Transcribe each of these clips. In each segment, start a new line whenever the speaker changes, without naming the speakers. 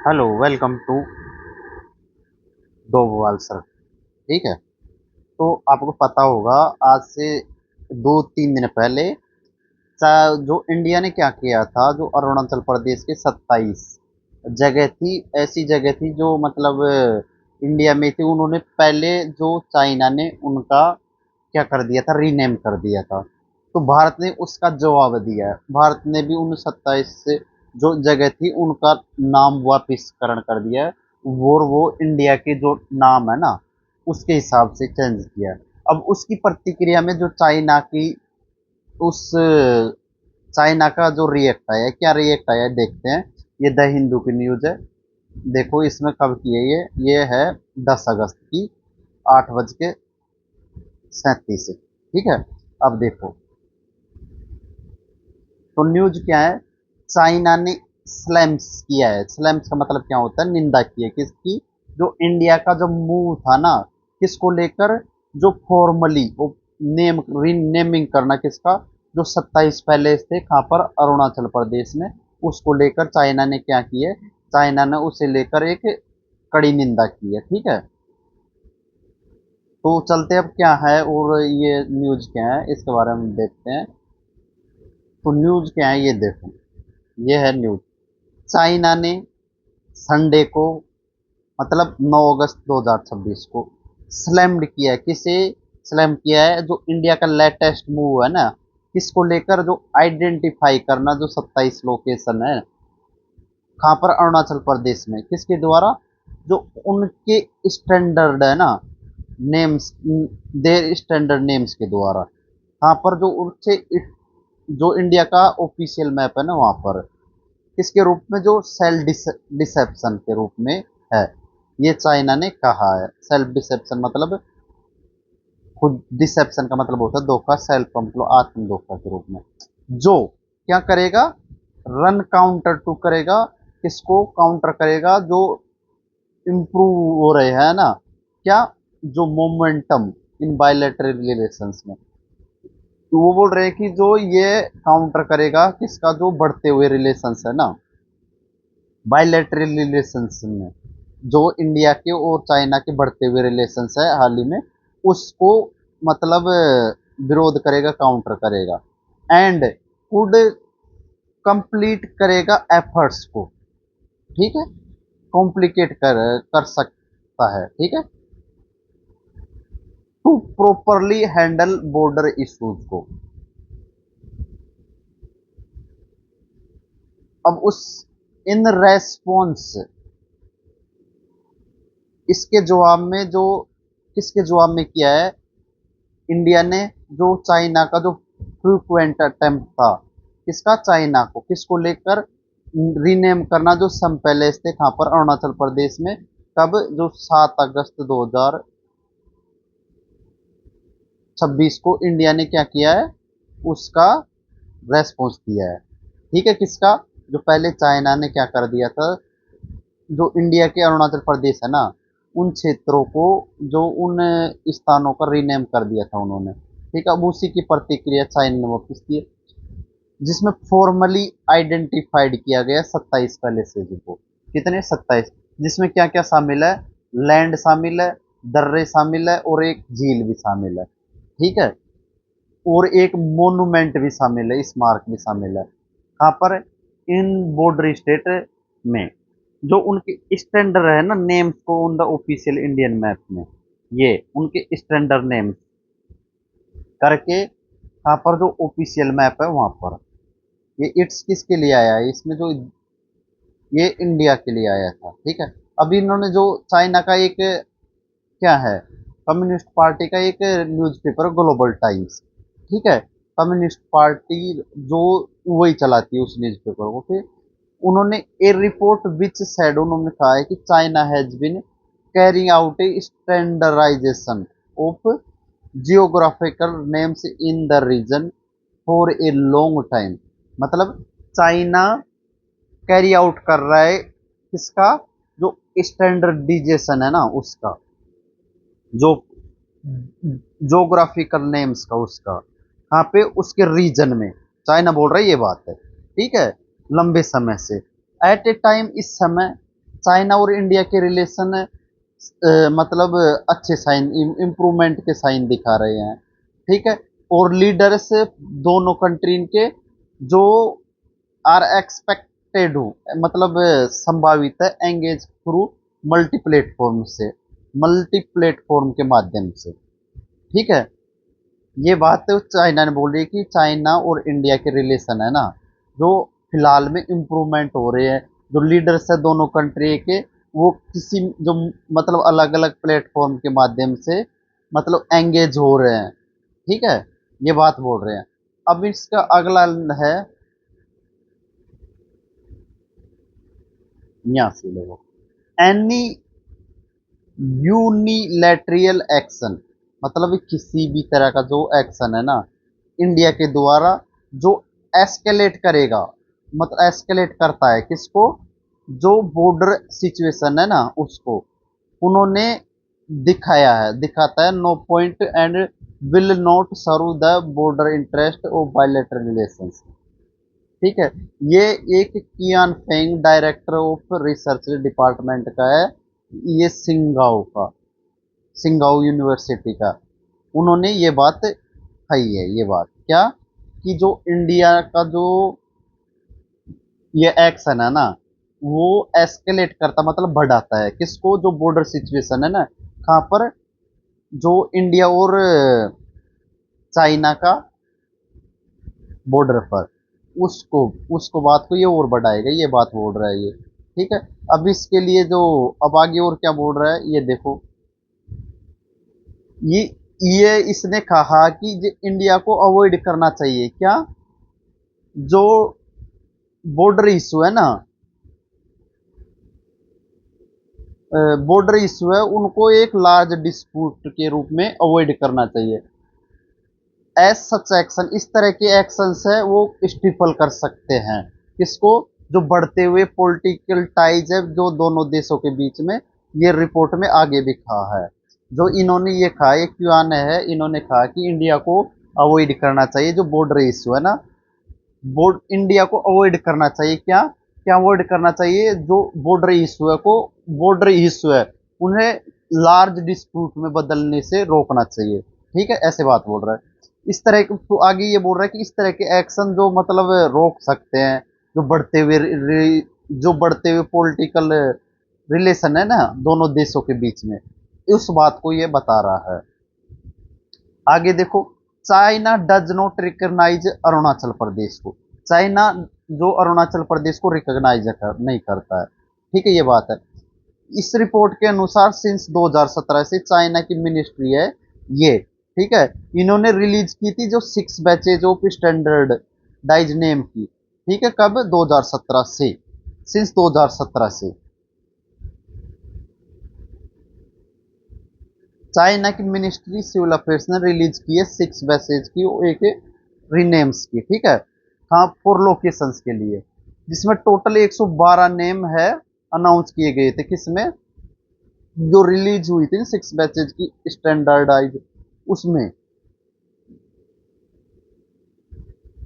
Hello, welcome to Dobwal sir. ठीक है। तो आपको पता होगा, आज से 2-3 दिन पहले जो इंडिया ने क्या किया था, जो अरुणाचल प्रदेश के 27 जगह थी, ऐसी जगह थी जो मतलब इंडिया में थी, उन्होंने पहले जो चाइना ने उनका क्या कर दिया था, रीनेम कर दिया था। तो भारत ने उसका जवाब दिया है। भारत ने भी उन 27 से जो जगह थी उनका नाम वापिसकरण कर दिया है। वो इंडिया के जो नाम है ना, उसके हिसाब से चेंज किया है। अब उसकी प्रतिक्रिया में जो चाइना की उस चाइना का जो रिएक्ट आया है, क्या रिएक्ट आया है देखते हैं। ये द हिंदू की न्यूज है। देखो इसमें कब की है ये है 10 अगस्त की, 8:37। ठीक है। अब देखो, तो न्यूज क्या है। चाइना ने स्लैम्स किया है। स्लैम्स का मतलब क्या होता है, निंदा की है किसकी, जो इंडिया का जो मूव था ना, किसको लेकर, जो फॉर्मली वो नेम रीनेमिंग करना किसका, जो 27 पैलेस थे कहाँ पर, अरुणाचल प्रदेश में, उसको लेकर चाइना ने क्या की है, चाइना ने उसे लेकर एक कड़ी निंदा की है। ठीक है। तो चलते अब क्या है और ये न्यूज क्या है इसके बारे में देखते हैं। तो न्यूज क्या है ये देखो, ये है न्यूज। चाइना ने संडे को, मतलब 9 अगस्त 2026 को स्लैम्ड किया है। किसे स्लैम किया है, जो इंडिया का लेटेस्ट मूव है ना, किसको लेकर, जो आइडेंटिफाई करना, जो 27 लोकेशन है कहाँ पर, अरुणाचल प्रदेश में, किसके द्वारा, जो उनके स्टैंडर्ड है ना, नेम्स, देर स्टैंडर्ड नेम्स के द्वारा, कहाँ पर, जो उनसे जो इंडिया का ऑफिशियल मैप है ना, वहां पर किसके रूप में, जो सेल्फ डिसेप्शन के रूप में है। ये चाइना ने कहा है। सेल्फ डिसेप्शन मतलब, खुद डिसेप्शन का मतलब होता है धोखा, सेल्फ का मतलब आत्म धोखा के रूप में। जो क्या करेगा, रन काउंटर टू करेगा, किसको काउंटर करेगा, जो इम्प्रूव हो रहे हैं ना, क्या, जो मोमेंटम इन बायलैटरल रिलेशंस में। तो वो बोल रहे हैं कि जो ये काउंटर करेगा किसका, जो बढ़ते हुए रिलेशंस है ना, बायलैटरल रिलेशंस में, जो इंडिया के और चाइना के बढ़ते हुए रिलेशंस है हाल ही में, उसको मतलब विरोध करेगा, काउंटर करेगा। एंड वुड कंप्लीट करेगा एफर्ट्स को। ठीक है। कॉम्प्लिकेट कर सकता है। ठीक है। To properly handle border issues को। अब उस इन रेस्पॉन्स, इसके जवाब में जो, किसके जवाब में किया है, इंडिया ने जो चाइना का जो फ्रीक्वेंट अटेम्प्ट था, किसका, चाइना को, किसको लेकर रीनेम करना, जो सम पैलेस थे कहाँ पर, अरुणाचल प्रदेश में, कब, जो 7 अगस्त 2026 को इंडिया ने क्या किया है, उसका रेस्पॉन्स दिया है। ठीक है। किसका, जो पहले चाइना ने क्या कर दिया था, जो इंडिया के अरुणाचल प्रदेश है ना, उन क्षेत्रों को, जो उन स्थानों का रीनेम कर दिया था उन्होंने। ठीक है। अब उसी की प्रतिक्रिया चाइना ने वापस की, जिसमें फॉर्मली आइडेंटिफाइड किया गया 27 पैलेसेज को। कितने, 27। जिसमें क्या क्या शामिल है, लैंड शामिल है, दर्रे शामिल है, और एक झील भी शामिल है। ठीक है। और एक मोनूमेंट भी शामिल है, स्मारक भी शामिल है, कहाँ पर, इन बॉर्डर स्टेट में, जो उनके स्टैंडर्ड है ना नेम्स को on the official Indian map में, ये उनके स्टैंडर्ड नेम्स करके, कहाँ पर, जो ऑफिशियल मैप है वहां पर, ये इट्स किसके लिए आया है, इसमें जो, ये इंडिया के लिए आया था। ठीक है। अभी इन्होंने जो चाइना का एक क्या है, कम्युनिस्ट पार्टी का एक न्यूज़पेपर, ग्लोबल टाइम्स। ठीक है। कम्युनिस्ट पार्टी जो वही चलाती है उस न्यूज़पेपर को। फिर उन्होंने ए रिपोर्ट विच सेड, उन्होंने कहा है कि China has been carrying out a standardisation of geographical names in the region for a long time. मतलब चाइना कैरी आउट कर रहा है किसका, जो स्टैंडर्डाइजेशन है ना उसका, जो जोग्राफिकल नेम्स का उसका, कहाँ पे, उसके रीजन में, चाइना बोल रहा है ये बात है। ठीक है। लंबे समय से, एट ए टाइम, इस समय, चाइना और इंडिया के रिलेशन मतलब अच्छे साइन, इम्प्रूवमेंट के साइन दिखा रहे हैं, ठीक है। और लीडर्स दोनों कंट्री के जो आर एक्सपेक्टेड हो, मतलब संभावित है, एंगेज थ्रू मल्टी प्लेटफॉर्म से, मल्टी प्लेटफॉर्म के माध्यम से, ठीक है। ये बात तो चाइना ने बोल रही है कि चाइना और इंडिया के रिलेशन है ना, जो फिलहाल में इम्प्रूवमेंट हो रहे हैं, जो लीडर्स है दोनों कंट्री के, वो किसी जो मतलब अलग अलग प्लेटफॉर्म के माध्यम से मतलब एंगेज हो रहे हैं, ठीक है। ये बात बोल रहे हैं। अब इसका अगला है, यहाँ से देखो, एनी यूनिलैटरल एक्शन, मतलब किसी भी तरह का जो एक्शन है ना इंडिया के द्वारा, जो एस्केलेट करेगा, मतलब एस्केलेट करता है किसको, जो बॉर्डर सिचुएशन है ना उसको, उन्होंने दिखाया है, दिखाता है, no point and will not serve the border interest of bilateral relations, ठीक है। ये एक Qian Feng director of research department का है, ये सिंगाओ का, सिंगाओ यूनिवर्सिटी का, उन्होंने ये बात कही है। ये बात क्या, कि जो इंडिया का जो ये एक्शन है ना, वो एस्केलेट करता, मतलब बढ़ाता है किसको, जो बॉर्डर सिचुएशन है ना, कहाँ पर, जो इंडिया और चाइना का बॉर्डर पर, उसको उसको बात को ये और बढ़ाएगा, ये बात बोल रहा है ये, ठीक है। अब इसके लिए जो अब आगे और क्या बोल रहा है ये देखो, ये ये इसने कहा कि इंडिया को अवॉइड करना चाहिए क्या, जो बॉर्डर इशू है ना, बॉर्डर इशू है, उनको एक लार्ज डिस्प्यूट के रूप में अवॉइड करना चाहिए। एज सच एक्शन, इस तरह के एक्शंस है वो स्टिफल कर सकते हैं किसको, जो बढ़ते हुए पॉलिटिकल टाइज है जो दोनों देशों के बीच में, ये रिपोर्ट में आगे भी कहा है। जो इन्होंने ये कहा, ये क्यूआन है, इन्होंने कहा कि इंडिया को अवॉइड करना चाहिए जो बॉर्डर इशू है ना, बोर्ड इंडिया को अवॉइड करना चाहिए क्या, क्या अवॉइड करना चाहिए, जो बॉर्डर इशू है को, बॉर्डर इशू है उन्हें लार्ज डिस्प्यूट में बदलने से रोकना चाहिए, ठीक है, ऐसे बात बोल रहा है। इस तरह तो आगे ये बोल रहा है कि इस तरह के एक्शन जो मतलब रोक सकते हैं, जो बढ़ते हुए जो बढ़ते हुए पॉलिटिकल रिलेशन है ना दोनों देशों के बीच में, उस बात को ये बता रहा है। आगे देखो, China does not recognise Arunachal Pradesh को, चाइना जो अरुणाचल प्रदेश को रिकॉग्नाइज नहीं करता है, ठीक है, ये बात है। इस रिपोर्ट के अनुसार सिंस 2017 से चाइना की मिनिस्ट्री है ये, ठीक है, इन्होंने रिलीज की थी जो 6 बैचेज ऑफ स्टैंडर्डाइज नेम की, ठीक है, कब, 2017 से, सिंस 2017 से चाइना की मिनिस्ट्री सिविल अफेयर्स ने रिलीज की है 6 बैचेज की एक रीनेम्स की, ठीक है, हाँ, फॉर लोकेशंस के लिए, जिसमें टोटल 112 नेम है अनाउंस किए गए थे, किसमें, जो रिलीज हुई थी 6 बैचेज की स्टैंडर्डाइज, उसमें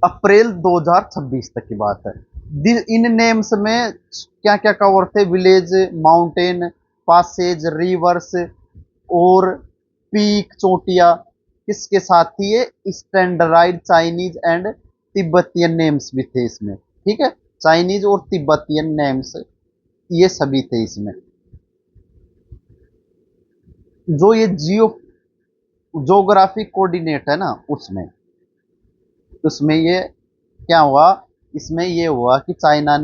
अप्रैल 2026 तक की बात है। इन नेम्स में क्या क्या कवर थे, विलेज, माउंटेन, पासेज, रिवर्स और पीक, चोटियां, किसके साथ थी ये, standardise Chinese and Tibetan names भी थे इसमें, ठीक है, चाइनीज और तिब्बतियन नेम्स ये सभी थे इसमें। जो ये जोग्राफिक कोऑर्डिनेट है ना उसमें, उसमें ये क्या हुआ, इसमें ये हुआ कि चाइना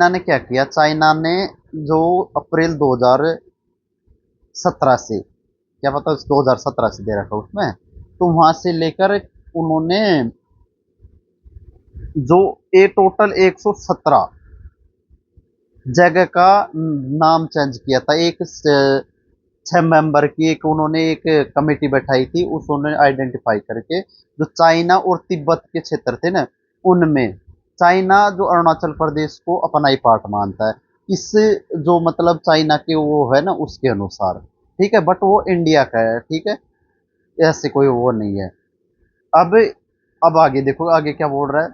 ने क्या किया, चाइना ने जो अप्रैल 2017 से, क्या पता 2017 से दे रखा उसमें, तो वहां से लेकर उन्होंने जो ए टोटल 117 जगह का नाम चेंज किया था, एक 6 मेंबर की एक उन्होंने एक कमेटी बैठाई थी, उस उन्होंने आइडेंटिफाई करके जो चाइना और तिब्बत के क्षेत्र थे ना उनमें, चाइना जो अरुणाचल प्रदेश को अपना ही पार्ट मानता है, इस जो मतलब चाइना के वो है ना उसके अनुसार, ठीक है, बट वो इंडिया का है, ठीक है, ऐसे कोई वो नहीं है। अब अब आगे देखो, आगे क्या बोल रहा है,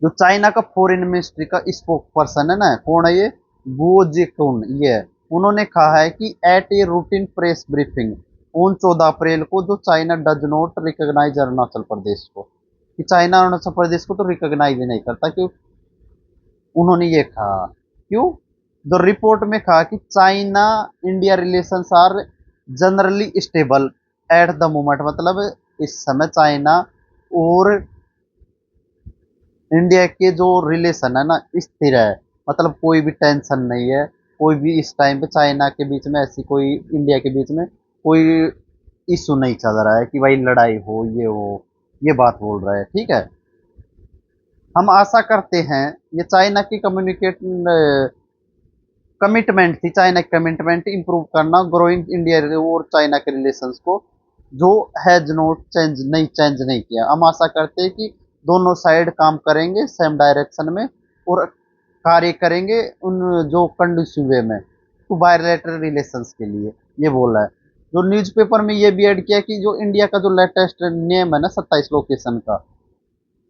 जो चाइना का फॉरेन मिनिस्ट्री का स्पोक पर्सन है ना, कौन है ये, गो जिकुन, ये है। उन्होंने कहा है कि at a routine press briefing on 14 April को, जो China does not recognise Arunachal Pradesh को, कि चाइना अरुणाचल प्रदेश को तो रिकॉग्नाइज ही नहीं करता। क्यों उन्होंने ये कहा, क्यों, द रिपोर्ट में कहा कि China India relations are generally stable at the moment, मतलब इस समय चाइना और इंडिया के जो रिलेशन है ना स्थिर है, मतलब कोई भी टेंशन नहीं है, कोई भी इस टाइम पे चाइना के बीच में ऐसी कोई, इंडिया के बीच में कोई इशू नहीं चल रहा है कि भाई लड़ाई हो, ये हो, ये बात बोल रहा है, ठीक है। हम आशा करते हैं, ये चाइना की कमिटमेंट थी, चाइना की कमिटमेंट इंप्रूव करना ग्रोइंग इंडिया और चाइना के रिलेशंस को, जो हैज नॉट चेंज नहीं किया। हम आशा करते हैं कि दोनों साइड काम करेंगे सेम डायरेक्शन में, और कार्य करेंगे उन जो कंडूसिव वे में टू बायलैटरल रिलेशंस के लिए, ये बोला है। जो न्यूज़पेपर में ये भी ऐड किया कि जो इंडिया का जो लेटेस्ट नेम है ना 27 लोकेशन का,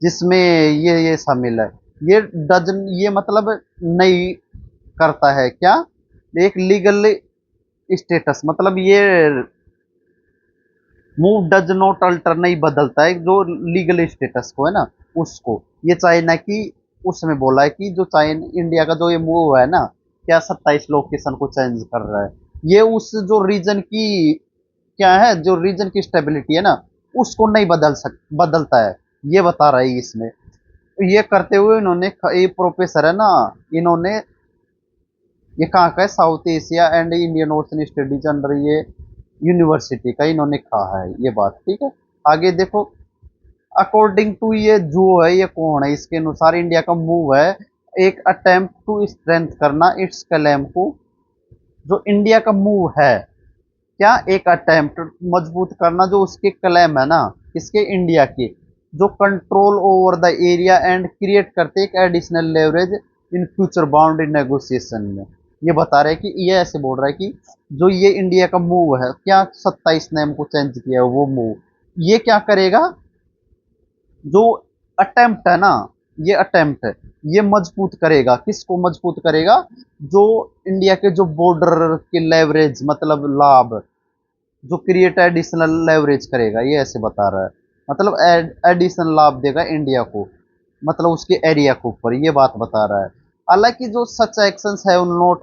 जिसमें ये शामिल है, ये डजन, ये मतलब नहीं करता है क्या, एक लीगल स्टेटस, मतलब ये मूव डज नॉट अल्टर, नहीं बदलता है जो लीगल स्टेटस को है ना उसको, ये चाइना की उसमें बोला है कि जो चाइना इंडिया का जो ये मूव है ना, क्या 27 लोकेशन को चेंज कर रहा है, ये उस जो रीजन की क्या है, जो रीजन की स्टेबिलिटी है ना उसको नहीं बदलता है, ये बता रहा है इसमें। ये करते हुए इन्होंने, ये प्रोफेसर है ना, इन्होंने, ये कहाँ का है, south Asia and Indian ocean studies under ये यूनिवर्सिटी का इन्होंने कहा है ये बात, ठीक है। आगे देखो, अकॉर्डिंग टू ये जो है, ये कौन है, इसके अनुसार इंडिया का मूव है एक अटेम्प्ट टू स्ट्रेंथ करना इट्स क्लेम को, जो इंडिया का मूव है क्या, एक अटेम्प्ट मजबूत करना जो उसके क्लेम है ना, इसके इंडिया के, जो control over the area and create करते एक additional leverage in future boundary negotiation में। ये बता रहे हैं कि ये ऐसे बोल रहा है कि जो ये इंडिया का मूव है क्या, 27 नेम को चेंज किया है वो मूव, ये क्या करेगा, जो अटेम्प्ट है ना, ये अटेम्प्ट है, ये मजबूत करेगा, किसको मजबूत करेगा, जो इंडिया के जो बॉर्डर के लेवरेज, मतलब लाभ, जो क्रिएट एडिशनल लेवरेज करेगा, ये ऐसे बता रहा है, मतलब एडिशनल लाभ देगा इंडिया को, मतलब उसके एरिया के ऊपर, ये बात बता रहा है। हालांकि जो सच एक्शंस है नो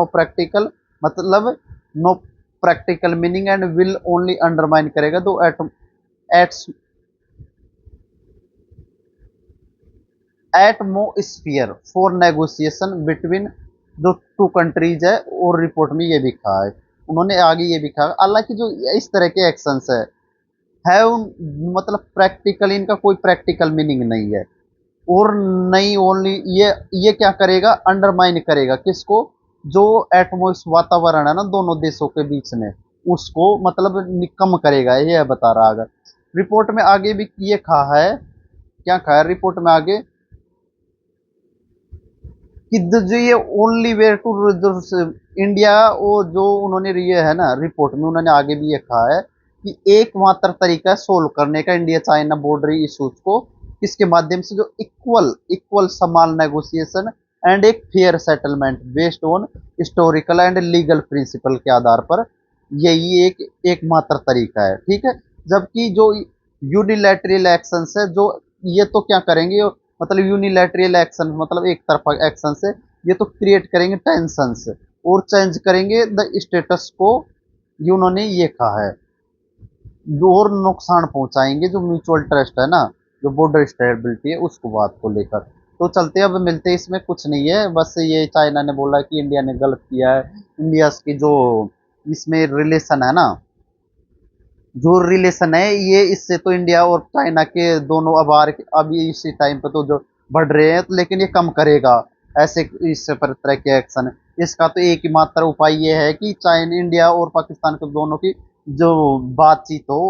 प्रैक्टिकल, मतलब no practical meaning and will only undermine करेगा, दो एट्स एटमोस्फियर फॉर नेगोशिएशन बिटवीन जो टू कंट्रीज है, और रिपोर्ट में ये भी कहा है। उन्होंने आगे ये भी कहा, हालांकि जो इस तरह के एक्शंस है मतलब प्रैक्टिकल, इनका कोई प्रैक्टिकल मीनिंग नहीं है, और नहीं ओनली ये क्या करेगा, अंडरमाइन करेगा किसको, जो एटमोस वातावरण है ना दोनों देशों के बीच में, उसको मतलब कम करेगा, ये बता रहा। अगर रिपोर्ट में आगे भी ये कहा है, क्या कहा है रिपोर्ट में आगे, कि जो ये ओनली वे टू इंडिया, और जो उन्होंने ये है ना रिपोर्ट में उन्होंने आगे भी ये कहा है कि एकमात्र तरीका है सोल्व करने का इंडिया चाइना बॉर्डर इश्यूज को, किसके माध्यम से, जो इक्वल इक्वल समान नेगोशिएशन एंड एक fair settlement based on historical and legal principal के आधार पर, यही एक एकमात्र तरीका है, ठीक है। जबकि जो यूनिलैटरल एक्शंस है, जो ये तो क्या करेंगे, मतलब यूनिलैटरल एक्शन, मतलब एक तरफा एक्शन से ये तो क्रिएट करेंगे टेंशंस, और चेंज करेंगे द स्टेटस को, ये उन्होंने ये कहा है, और नुकसान पहुंचाएंगे जो म्यूचुअल ट्रस्ट है ना, जो बॉर्डर स्टेबिलिटी है उसको, बात को लेकर। तो चलते अब मिलते हैं, इसमें कुछ नहीं है, बस ये चाइना ने बोला कि इंडिया ने गलत किया है, इंडिया की जो इसमें रिलेशन है ना, जो रिलेशन है ये, इससे तो इंडिया और चाइना के दोनों आभार अभी इसी टाइम पे तो जो बढ़ रहे हैं, लेकिन ये कम करेगा ऐसे इस पर तरह के एक्शन। इसका तो एक ही मात्र उपाय ये है कि चाइना, इंडिया और पाकिस्तान के दोनों की जो बातचीत हो,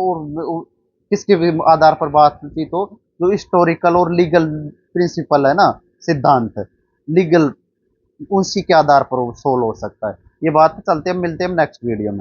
और किसके भी आधार पर बातचीत हो, जो हिस्टोरिकल और लीगल प्रिंसिपल है ना, सिद्धांत लीगल, उसी के आधार पर सोल्व हो सकता है ये बात। चलते हैं, मिलते हैं नेक्स्ट वीडियो में।